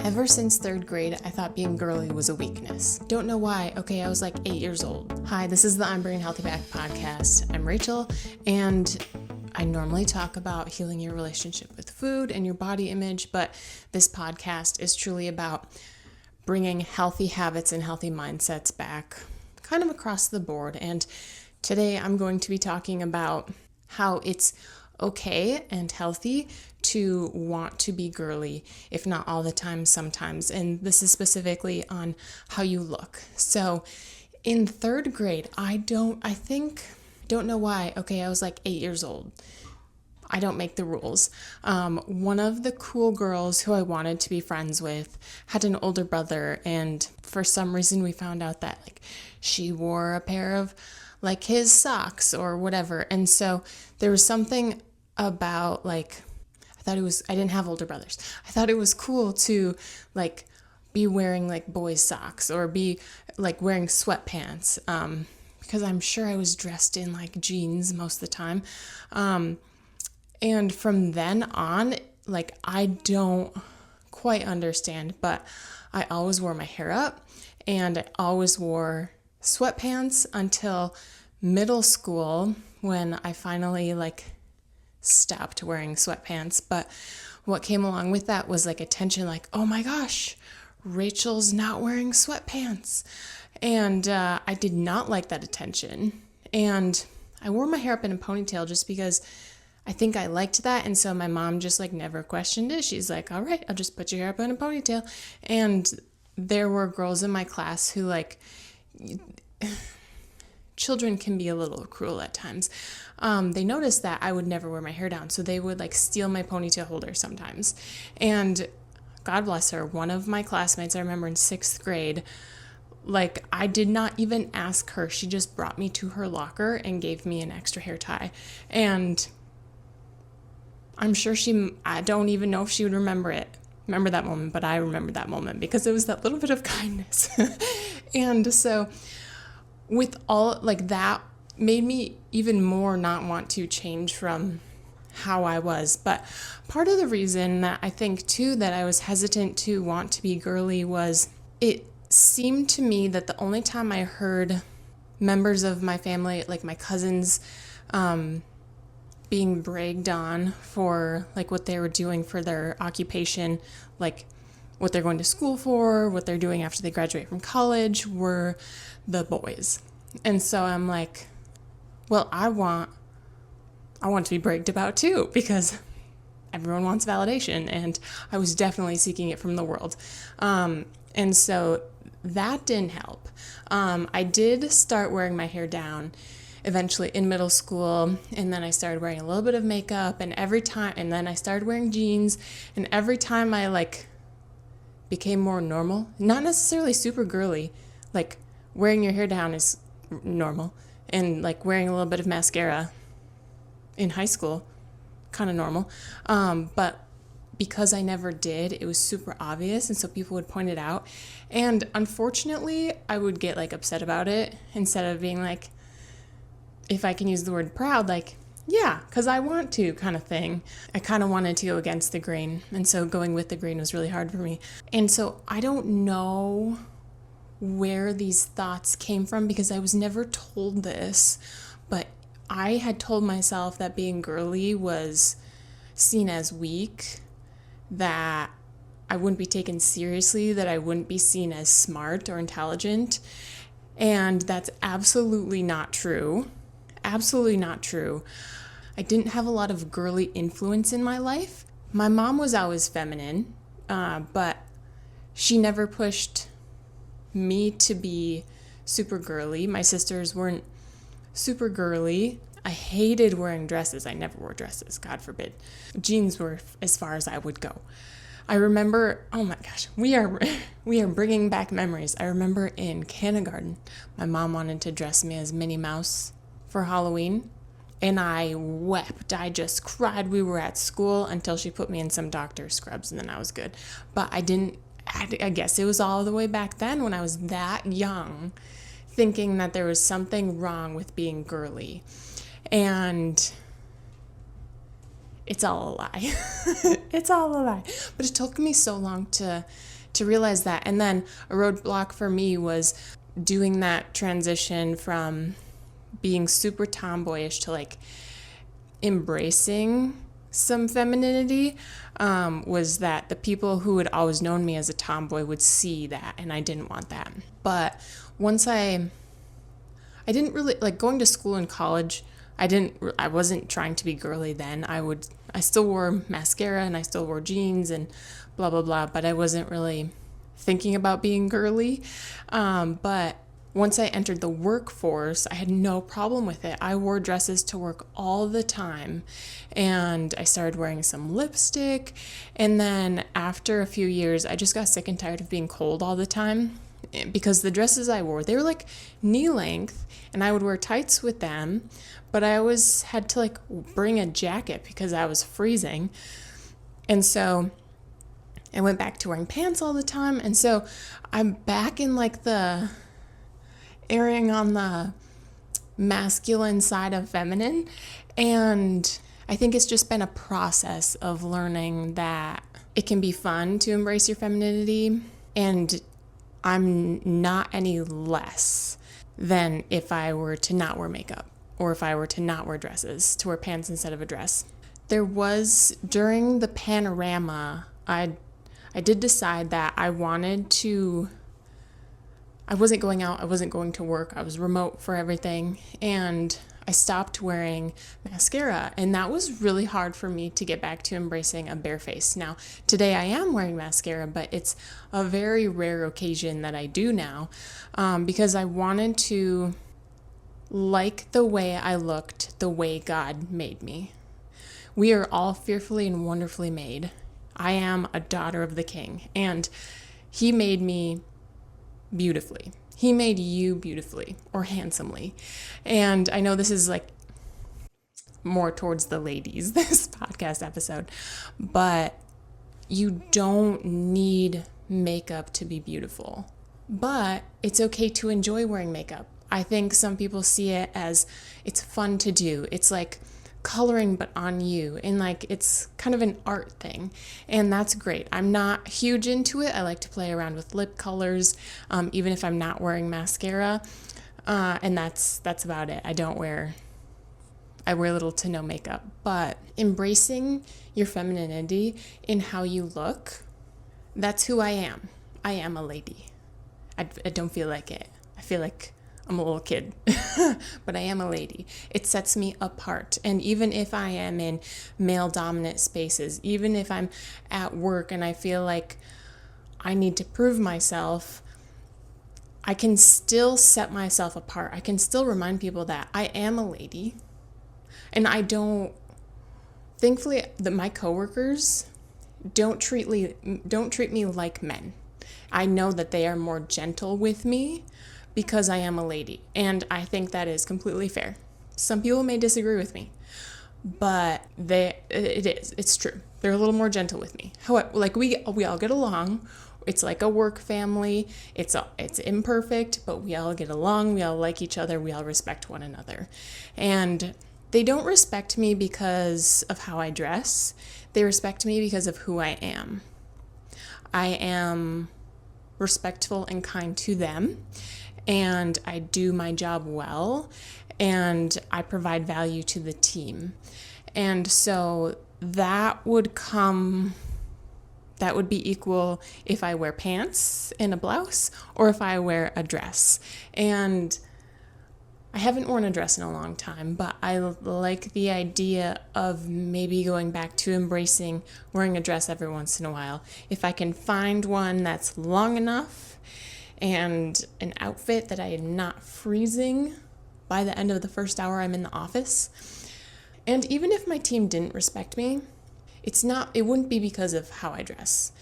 Ever since third grade, I thought being girly was a weakness. Don't know why. Okay, I was like 8 years old. Hi, this is the I'm Bringing Healthy Back podcast. I'm Rachel, and I normally talk about healing your relationship with food and your body image, but this podcast is truly about bringing healthy habits and healthy mindsets back kind of across the board. And today I'm going to be talking about how it's okay and healthy to want to be girly, if not all the time, sometimes. And this is specifically on how you look. So in third grade, I don't know why. Okay, I was like 8 years old. I don't make the rules. One of the cool girls who I wanted to be friends with had an older brother, and for some reason we found out that she wore a pair of his socks or whatever. And so there was something about I didn't have older brothers. I thought it was cool to be wearing boys' socks or be wearing sweatpants, because I'm sure I was dressed in jeans most of the time. And from then on, I don't quite understand, but I always wore my hair up and I always wore sweatpants until middle school when I finally stopped wearing sweatpants. But what came along with that was attention, oh my gosh, Rachel's not wearing sweatpants. And I did not like that attention. And I wore my hair up in a ponytail just because I think I liked that. And so my mom just never questioned it. She's like, all right, I'll just put your hair up in a ponytail. And there were girls in my class who children can be a little cruel at times. They noticed that I would never wear my hair down, so they would steal my ponytail holder sometimes. And God bless her, one of my classmates, I remember in 6th grade, I did not even ask her. She just brought me to her locker and gave me an extra hair tie. And I'm sure I don't even know if she would remember that moment, but I remember that moment because it was that little bit of kindness. And so with all that made me even more not want to change from how I was. But part of the reason that I think too that I was hesitant to want to be girly was it seemed to me that the only time I heard members of my family, my cousins, being bragged on for what they were doing for their occupation, what they're going to school for, what they're doing after they graduate from college, were the boys. And so I'm like, well, I want to be bragged about too, because everyone wants validation, and I was definitely seeking it from the world. And so that didn't help. I did start wearing my hair down eventually in middle school, and then I started wearing a little bit of makeup, and then I started wearing jeans, and every time I became more normal, not necessarily super girly, wearing your hair down is normal, and wearing a little bit of mascara in high school, kind of normal, but because I never did, it was super obvious, and so people would point it out, and unfortunately I would get upset about it instead of being if I can use the word proud, yeah, because I want to kind of thing. I kind of wanted to go against the grain, and so going with the grain was really hard for me. And so I don't know where these thoughts came from because I was never told this, but I had told myself that being girly was seen as weak, that I wouldn't be taken seriously, that I wouldn't be seen as smart or intelligent, and that's absolutely not true. Absolutely not true. I didn't have a lot of girly influence in my life. My mom was always feminine, but she never pushed me to be super girly. My sisters weren't super girly. I hated wearing dresses. I never wore dresses, God forbid. Jeans were as far as I would go. I remember, oh my gosh, we are bringing back memories. I remember in kindergarten, my mom wanted to dress me as Minnie Mouse for Halloween, and I wept. I just cried. We were at school until she put me in some doctor scrubs, and then I was good. But I guess it was all the way back then when I was that young, thinking that there was something wrong with being girly. And it's all a lie. It's all a lie. But it took me so long to realize that. And then a roadblock for me was doing that transition from being super tomboyish to like embracing some femininity, was that the people who had always known me as a tomboy would see that, and I didn't want that. But once I didn't really like going to school and college. I wasn't trying to be girly then. I still wore mascara and I still wore jeans and blah, blah, blah, but I wasn't really thinking about being girly. But once I entered the workforce, I had no problem with it. I wore dresses to work all the time, and I started wearing some lipstick. And then after a few years, I just got sick and tired of being cold all the time, because the dresses I wore, they were like knee length, and I would wear tights with them, but I always had to like bring a jacket because I was freezing. And so I went back to wearing pants all the time. And so I'm back in like the erring on the masculine side of feminine. And I think it's just been a process of learning that it can be fun to embrace your femininity, and I'm not any less than if I were to not wear makeup, or if I were to not wear dresses, to wear pants instead of a dress. There was, during the panorama, I did decide that I wasn't going out, I wasn't going to work, I was remote for everything, and I stopped wearing mascara, and that was really hard for me to get back to embracing a bare face. Now, today I am wearing mascara, but it's a very rare occasion that I do now, because I wanted to like the way I looked, the way God made me. We are all fearfully and wonderfully made. I am a daughter of the King, and He made me beautifully. He made you beautifully or handsomely. And I know this is like more towards the ladies, this podcast episode, but you don't need makeup to be beautiful. But it's okay to enjoy wearing makeup. I think some people see it as it's fun to do. It's like coloring but on you, and like it's kind of an art thing, and that's great. I'm not huge into it. I like to play around with lip colors, even if I'm not wearing mascara, and that's about it. I wear little to no makeup. But embracing your femininity in how you look, that's who I am. I am a lady. I don't feel like it. I feel like I'm a little kid, but I am a lady. It sets me apart. And even if I am in male dominant spaces, even if I'm at work and I feel like I need to prove myself, I can still set myself apart. I can still remind people that I am a lady. And thankfully, my coworkers don't treat me like men. I know that they are more gentle with me because I am a lady, and I think that is completely fair. Some people may disagree with me, but it's true. They're a little more gentle with me. However, like we all get along. It's like a work family. It's imperfect, but we all get along. We all like each other. We all respect one another. And they don't respect me because of how I dress. They respect me because of who I am. I am respectful and kind to them, and I do my job well, and I provide value to the team. And so that would be equal if I wear pants and a blouse or if I wear a dress. And I haven't worn a dress in a long time, but I like the idea of maybe going back to embracing wearing a dress every once in a while. If I can find one that's long enough and an outfit that I am not freezing by the end of the first hour I'm in the office. And even if my team didn't respect me, it wouldn't be because of how I dress.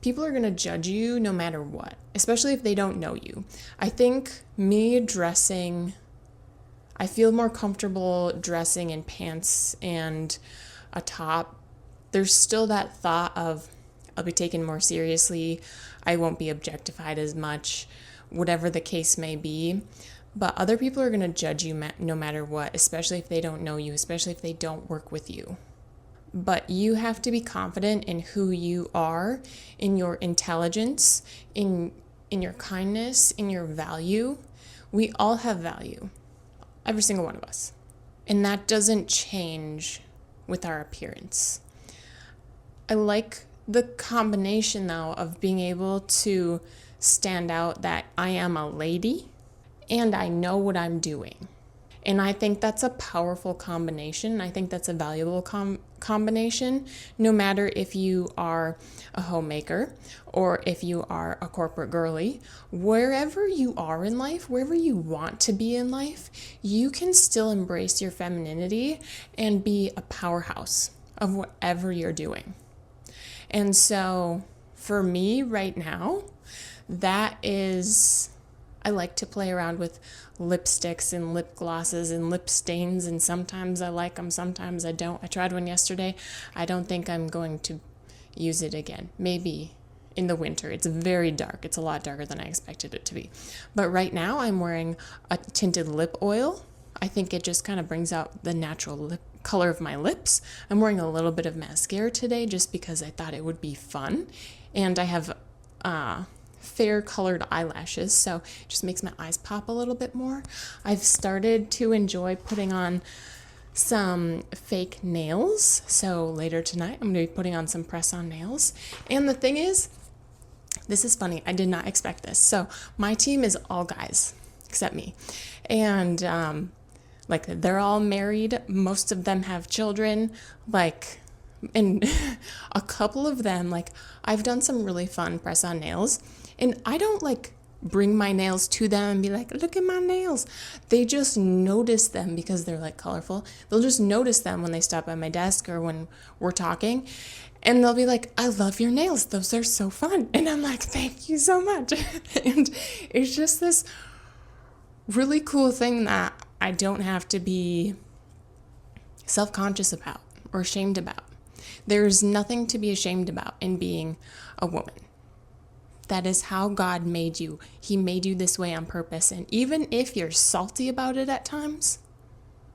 People are going to judge you no matter what, especially if they don't know you. I think I feel more comfortable dressing in pants and a top. There's still that thought of I'll be taken more seriously. I won't be objectified as much, whatever the case may be. But other people are going to judge you no matter what, especially if they don't know you, especially if they don't work with you. but you have to be confident in who you are, in your intelligence, in your kindness, in your value. We all have value, every single one of us. And that doesn't change with our appearance. I like the combination, though, of being able to stand out that I am a lady and I know what I'm doing. And I think that's a powerful combination. I think that's a valuable combination, no matter if you are a homemaker or if you are a corporate girlie. Wherever you are in life, wherever you want to be in life, you can still embrace your femininity and be a powerhouse of whatever you're doing. And so for me right now, that is, I like to play around with lipsticks and lip glosses and lip stains, and sometimes I like them, sometimes I don't. I tried one yesterday. I don't think I'm going to use it again. Maybe in the winter. It's very dark. It's a lot darker than I expected it to be. But right now I'm wearing a tinted lip oil. I think it just kind of brings out the natural lip color of my lips. I'm wearing a little bit of mascara today just because I thought it would be fun. And I have fair colored eyelashes, so it just makes my eyes pop a little bit more. I've started to enjoy putting on some fake nails, so later tonight I'm going to be putting on some press-on nails. And the thing is, this is funny, I did not expect this. So my team is all guys except me, and like they're all married, most of them have children, like, and a couple of them, like, I've done some really fun press-on nails, and I don't like bring my nails to them and be like, look at my nails. They just notice them because they're like colorful. They'll just notice them when they stop by my desk or when we're talking, and they'll be like, I love your nails. Those are so fun. And I'm like, thank you so much. And it's just this really cool thing that I don't have to be self-conscious about or ashamed about. There's nothing to be ashamed about in being a woman. That is how God made you. He made you this way on purpose. And even if you're salty about it at times,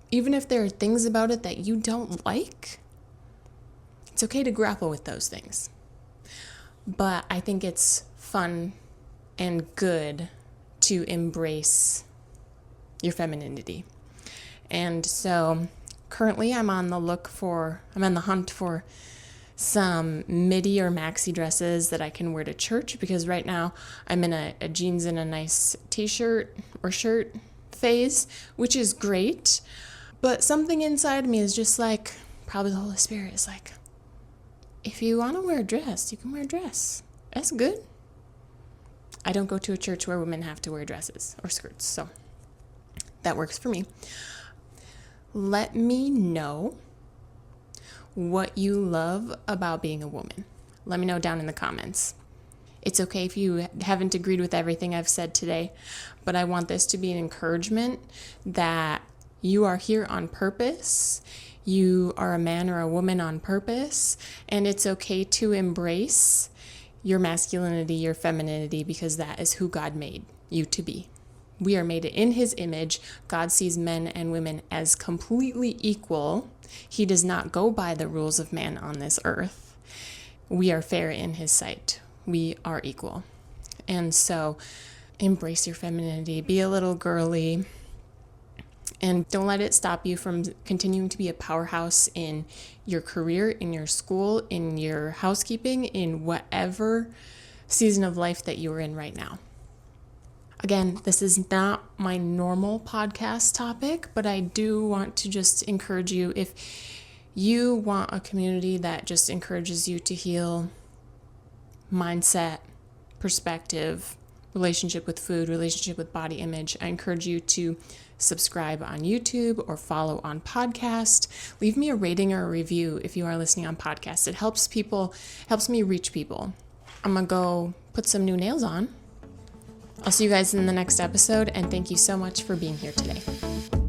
even if there are things about it that you don't like, it's okay to grapple with those things. But I think it's fun and good to embrace your femininity. And so currently I'm on the hunt for some midi or maxi dresses that I can wear to church, because right now I'm in a jeans and a nice t-shirt or shirt phase, which is great. But something inside me is just like, probably the Holy Spirit is like, if you want to wear a dress, you can wear a dress. That's good. I don't go to a church where women have to wear dresses or skirts, so that works for me. Let me know what you love about being a woman. Let me know down in the comments. It's okay if you haven't agreed with everything I've said today, but I want this to be an encouragement that you are here on purpose. You are a man or a woman on purpose, and it's okay to embrace your masculinity, your femininity, because that is who God made you to be. We are made in His image. God sees men and women as completely equal. He does not go by the rules of man on this earth. We are fair in His sight. We are equal. And so embrace your femininity. Be a little girly. And don't let it stop you from continuing to be a powerhouse in your career, in your school, in your housekeeping, in whatever season of life that you are in right now. Again, this is not my normal podcast topic, but I do want to just encourage you, if you want a community that just encourages you to heal mindset, perspective, relationship with food, relationship with body image, I encourage you to subscribe on YouTube or follow on podcast. Leave me a rating or a review if you are listening on podcast. It helps me reach people. I'm gonna go put some new nails on. I'll see you guys in the next episode, and thank you so much for being here today.